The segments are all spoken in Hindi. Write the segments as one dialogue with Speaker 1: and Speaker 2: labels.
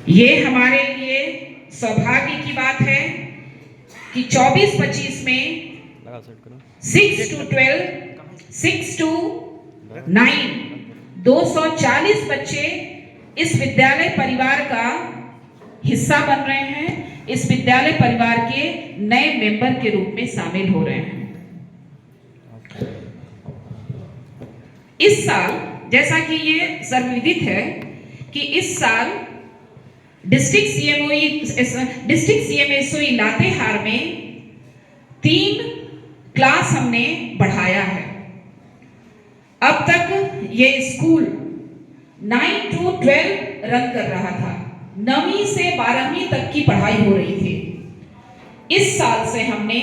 Speaker 1: ये हमारे लिए सौभाग्य की बात है कि 24-25 में 6 to 12, 6 to 9, 240 बच्चे इस विद्यालय परिवार का हिस्सा बन रहे हैं, इस विद्यालय परिवार के नए मेंबर के रूप में शामिल हो रहे हैं। इस साल जैसा कि ये सर्वविदित है कि इस साल डिस्ट्रिक्ट सीएमएसओई लातेहार में 3 क्लास हमने बढ़ाया है। अब तक ये स्कूल 9 to 12 रन कर रहा था, 9वीं से 12वीं तक की पढ़ाई हो रही थी। इस साल से हमने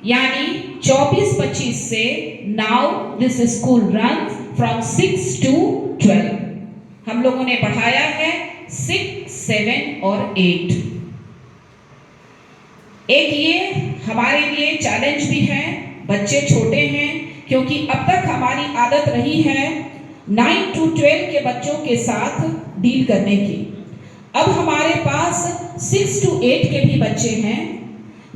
Speaker 1: यानी 24-25 से now this school run from 6 to 12 हम लोगों ने बढ़ाया है 6, 7 और 8। एक ये हमारे लिए चैलेंज भी है, बच्चे छोटे हैं, क्योंकि अब तक हमारी आदत रही है 9 to 12 के बच्चों के साथ डील करने की। अब हमारे पास 6 to 8 के भी बच्चे हैं।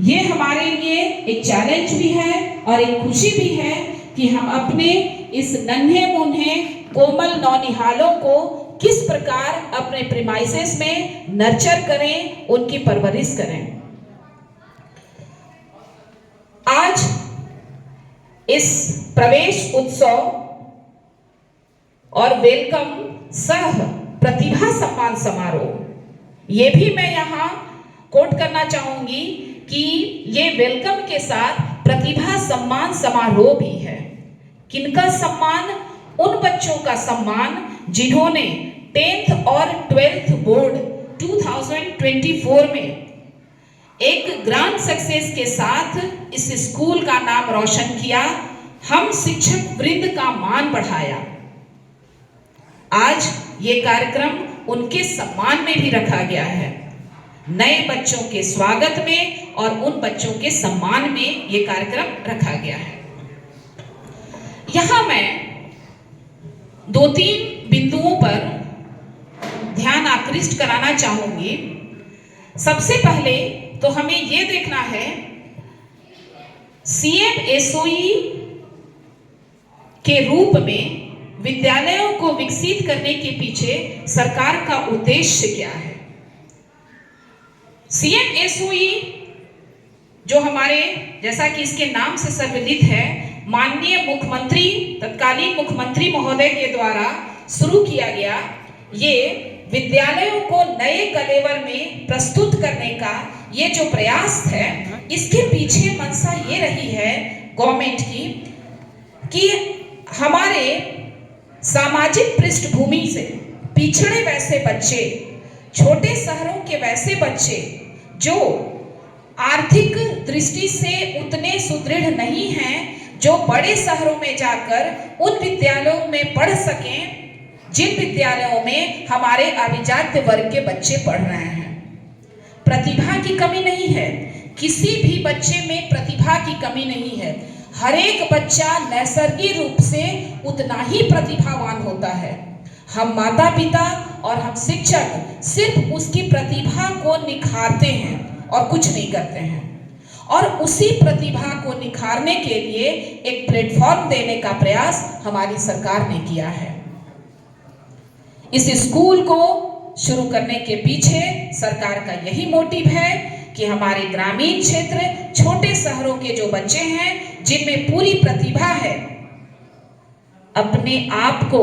Speaker 1: ये हमारे लिए एक चैलेंज भी है और एक खुशी भी है कि हम अपने इस नन्हे मुन्ने कोमल नौनिहालों को किस प्रकार अपने प्रीमाइसेस में नर्चर करें, उनकी परवरिश करें। आज इस प्रवेश उत्सव और वेलकम सह प्रतिभा सम्मान समारोह, ये भी मैं यहाँ कोट करना चाहूंगी कि ये वेलकम के साथ प्रतिभा सम्मान समारोह भी है। किनका सम्मान? उन बच्चों का सम्मान जिन्होंने 10th और 12th बोर्ड 2024 में एक ग्रांड सक्सेस के साथ इस स्कूल का नाम रोशन किया, हम शिक्षक वृंद का मान बढ़ाया। आज ये कार्यक्रम उनके सम्मान में भी रखा गया है, नए बच्चों के स्वागत में और उन बच्चों के सम्मान में ये कार्यक्रम रखा गया है। यहाँ मैं 2-3 बिंदुओं पर ध्यान आकृष्ट कराना चाहूंगी। सबसे पहले तो हमें ये देखना है सीएमएसओई के रूप में विद्यालयों को विकसित करने के पीछे सरकार का उद्देश्य क्या है। सीएमएसओई जो हमारे, जैसा कि इसके नाम से सर्वविदित है, माननीय मुख्यमंत्री, तत्कालीन मुख्यमंत्री महोदय के द्वारा शुरू किया गया, ये विद्यालयों को नए कलेवर में प्रस्तुत करने का ये जो प्रयास है, इसके पीछे मंशा ये रही है गवर्नमेंट की कि हमारे सामाजिक पृष्ठभूमि से पिछड़े वैसे बच्चे, छोटे शहरों के वैसे बच्चे जो आर्थिक दृष्टि से उतने सुदृढ़ नहीं हैं, जो बड़े शहरों में जाकर उन विद्यालयों में पढ़ सकें जिन विद्यालयों में हमारे अभिजात वर्ग के बच्चे पढ़ रहे हैं। प्रतिभा की कमी नहीं है, किसी भी बच्चे में प्रतिभा की कमी नहीं है। हर एक बच्चा नैसर्गिक रूप से उतना ही प्रतिभावान होता है। हम माता पिता और हम शिक्षक सिर्फ उसकी प्रतिभा को निखारते हैं और कुछ नहीं करते हैं, और उसी प्रतिभा को निखारने के लिए एक प्लेटफॉर्म देने का प्रयास हमारी सरकार ने किया है। इस स्कूल को शुरू करने के पीछे सरकार का यही मोटिव है कि हमारे ग्रामीण क्षेत्र, छोटे शहरों के जो बच्चे हैं जिनमें पूरी प्रतिभा है, अपने आप को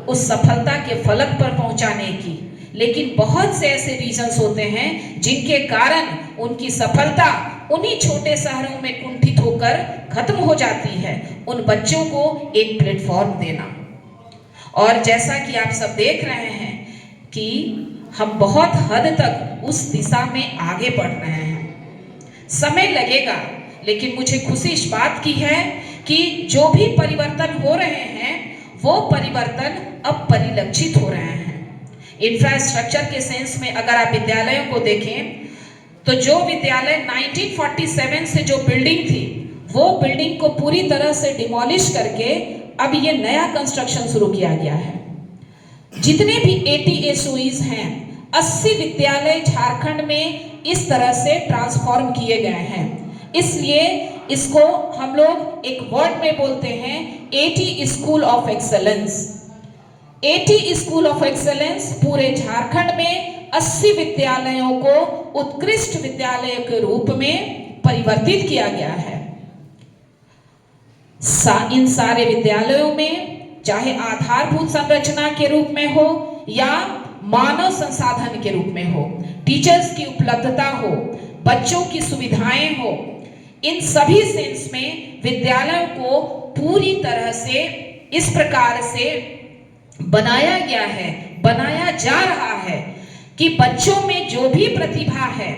Speaker 1: उस सफलता के फलक पर पहुंचाने की, लेकिन बहुत से ऐसे रीजंस होते हैं जिनके कारण उनकी सफलता उन्हीं छोटे शहरों में कुंठित होकर खत्म हो जाती है। उन बच्चों को एक प्लेटफॉर्म देना, और जैसा कि आप सब देख रहे हैं कि हम बहुत हद तक उस दिशा में आगे बढ़ रहे हैं। समय लगेगा, लेकिन मुझे खुशी इस बात की है कि जो भी परिवर्तन हो रहे हैं वो परिवर्तन अब परिलक्षित हो रहे हैं। इंफ्रास्ट्रक्चर के सेंस में अगर आप विद्यालयों को देखें तो जो विद्यालय 1947 से जो बिल्डिंग थी, वो बिल्डिंग को पूरी तरह से डिमोलिश करके अब ये नया कंस्ट्रक्शन शुरू किया गया है। जितने भी ATSOEs हैं, 80 विद्यालय झारखंड में इस तरह से ट्रांसफॉर्म किए गए हैं। इसलिए इसको हम लोग एक वर्ड में बोलते हैं 80 school of excellence. 80 school of excellence पूरे झारखंड में 80 विद्यालयों को उत्कृष्ट विद्यालयों के रूप में परिवर्तित किया गया है। इन सारे विद्यालयों में चाहे आधारभूत संरचना के रूप में हो या मानव संसाधन के रूप में हो, टीचर्स की उपलब्धता हो, बच्चों की सुविधाएं हो, इन सभी सेंस में विद्यालयों को पूरी तरह से इस प्रकार से बनाया गया है, बनाया जा रहा है कि बच्चों में जो भी प्रतिभा है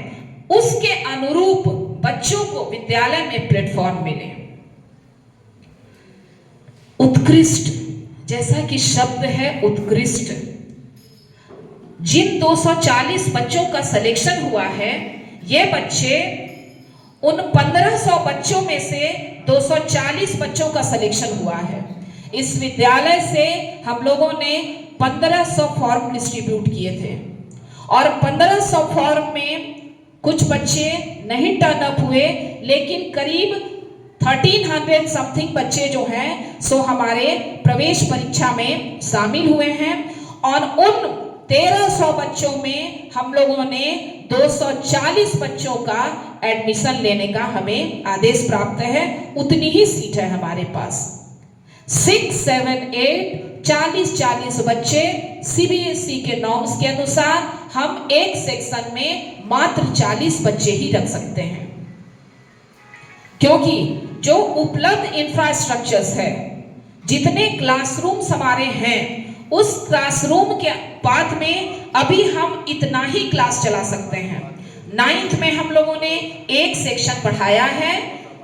Speaker 1: उसके अनुरूप बच्चों को विद्यालय में प्लेटफॉर्म मिले। उत्कृष्ट, जैसा कि शब्द है उत्कृष्ट, जिन 240 बच्चों का सिलेक्शन हुआ है, ये बच्चे उन 1500 बच्चों में से 240 बच्चों का सिलेक्शन हुआ है। इस विद्यालय से हम लोगों ने 1500 फॉर्म डिस्ट्रीब्यूट किए थे और 1500 फॉर्म में कुछ बच्चे नहीं टर्न अप हुए, लेकिन करीब 1300 समथिंग बच्चे जो हैं सो हमारे प्रवेश परीक्षा में शामिल हुए हैं और उन 1300 बच्चों में हम लोगों ने 240 बच्चों का एडमिशन लेने का हमें आदेश प्राप्त है। उतनी ही सीट है हमारे पास, 6, 7, 8 40 बच्चे सीबीएसई के नॉर्म्स के अनुसार हम एक सेक्शन में मात्र 40 बच्चे ही रख सकते हैं, क्योंकि जो उपलब्ध इंफ्रास्ट्रक्चर्स है, जितने क्लासरूम्स हमारे हैं, उस क्लासरूम के बाद में अभी हम इतना ही क्लास चला सकते हैं। 9th में हम लोगों ने एक सेक्शन बढ़ाया है।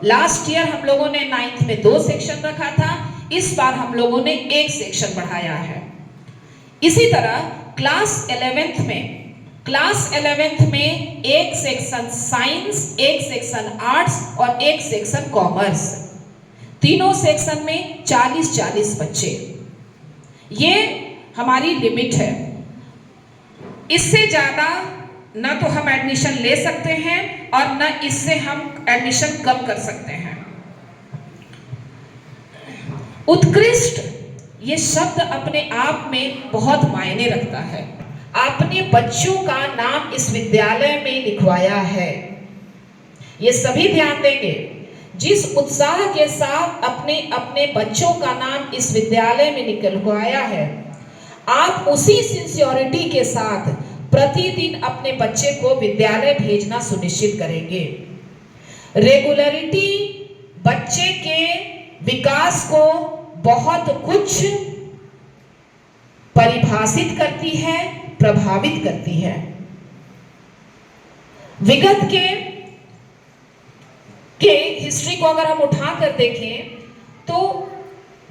Speaker 1: लास्ट ईयर हम लोगों ने 9th में 2 सेक्शन रखा था, इस बार हम लोगों ने एक सेक्शन बढ़ाया है। इसी तरह क्लास 11th में एक सेक्शन साइंस, एक सेक्शन आर्ट्स और एक सेक्शन कॉमर्स, तीनों सेक्शन में 40 बच्चे। ये हमारी लिमिट है, इससे ज्यादा ना तो हम एडमिशन ले सकते हैं और ना इससे हम एडमिशन कम कर सकते हैं। उत्कृष्ट ये शब्द अपने आप में बहुत मायने रखता है। आपने बच्चों का नाम इस विद्यालय में लिखवाया है, ये सभी ध्यान देंगे। जिस उत्साह के साथ अपने अपने बच्चों का नाम इस विद्यालय में लिखवाया है, आप उसी सिंसियरिटी के साथ प्रतिदिन अपने बच्चे को विद्यालय भेजना सुनिश्चित करेंगे। रेगुलरिटी बच्चे के विकास को बहुत कुछ परिभाषित करती है, प्रभावित करती है। विगत के हिस्ट्री को अगर हम उठाकर देखें तो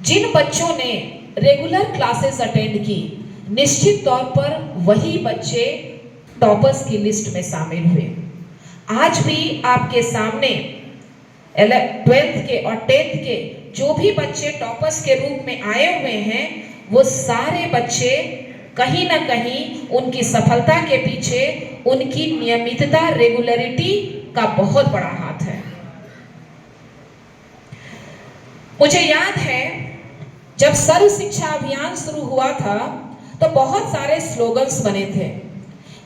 Speaker 1: जिन बच्चों ने रेगुलर क्लासेस अटेंड की, निश्चित तौर पर वही बच्चे टॉपर्स की लिस्ट में शामिल हुए। आज भी आपके सामने 12th के और 10th के जो भी बच्चे टॉपर्स के रूप में आए हुए हैं, वो सारे बच्चे कहीं ना कहीं उनकी सफलता के पीछे उनकी नियमितता, रेगुलरिटी का बहुत बड़ा हाथ है। मुझे याद है जब सर्व शिक्षा अभियान शुरू हुआ था तो बहुत सारे स्लोगन्स बने थे।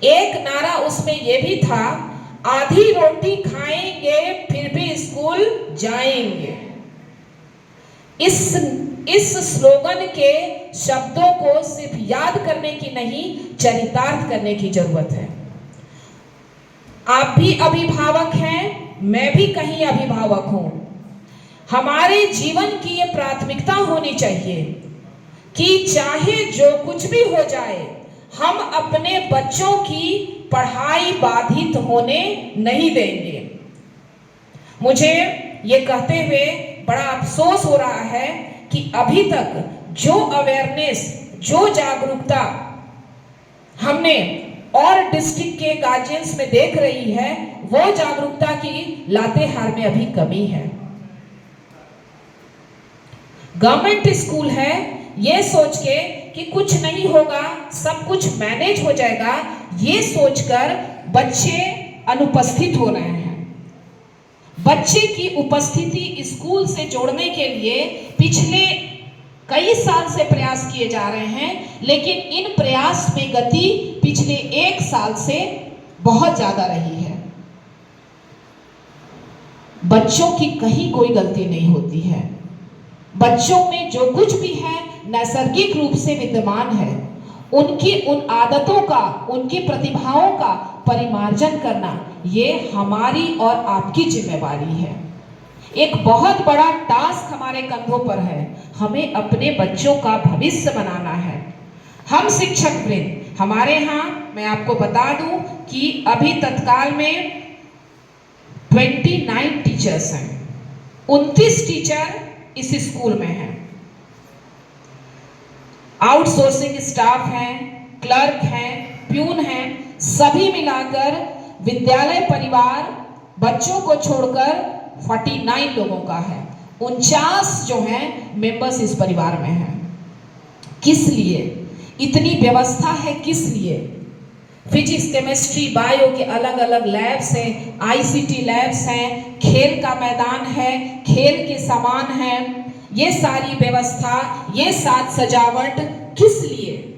Speaker 1: एक नारा उसमें यह भी था, आधी रोटी खाएंगे फिर भी स्कूल जाएंगे। इस स्लोगन के शब्दों को सिर्फ याद करने की नहीं, चरितार्थ करने की जरूरत है। आप भी अभिभावक हैं, मैं भी कहीं अभिभावक हूं। हमारे जीवन की ये प्राथमिकता होनी चाहिए कि चाहे जो कुछ भी हो जाए, हम अपने बच्चों की पढ़ाई बाधित होने नहीं देंगे। मुझे ये कहते हुए बड़ा अफसोस हो रहा है कि अभी तक जो अवेयरनेस, जो जागरूकता हमने और डिस्ट्रिक्ट के गार्जियंस में देख रही है, वो जागरूकता की लातेहार में अभी कमी है। गवर्नमेंट स्कूल है ये सोच के कि कुछ नहीं होगा, सब कुछ मैनेज हो जाएगा, ये सोचकर बच्चे अनुपस्थित हो रहे हैं। बच्चे की उपस्थिति स्कूल से जोड़ने के लिए पिछले कई साल से प्रयास किए जा रहे हैं, लेकिन इन प्रयास में गति पिछले 1 साल से बहुत ज्यादा रही है। बच्चों की कहीं कोई गलती नहीं होती है। बच्चों में जो कुछ भी है नैसर्गिक रूप से विद्यमान है, उनकी उन आदतों का, उनकी प्रतिभाओं का परिमार्जन करना, ये हमारी और आपकी जिम्मेवारी है। एक बहुत बड़ा टास्क हमारे कंधों पर है। हमें अपने बच्चों का भविष्य बनाना है। हम शिक्षक वृंद, हमारे यहाँ मैं आपको बता दूं कि अभी तत्काल में 29 टीचर्स हैं, 29 टीचर इस स्कूल में हैं। आउटसोर्सिंग स्टाफ हैं, क्लर्क हैं, प्यून हैं, सभी मिलाकर विद्यालय परिवार बच्चों को छोड़कर 49 लोगों का है। 49 जो हैं मेंबर्स इस परिवार में हैं। किस लिए इतनी व्यवस्था है? किस लिए? फिजिक्स, केमिस्ट्री, बायो के अलग अलग लैब्स हैं, आईसीटी लैब्स हैं, खेल का मैदान है, खेल के सामान हैं, ये सारी व्यवस्था, ये साज सजावट किस लिए?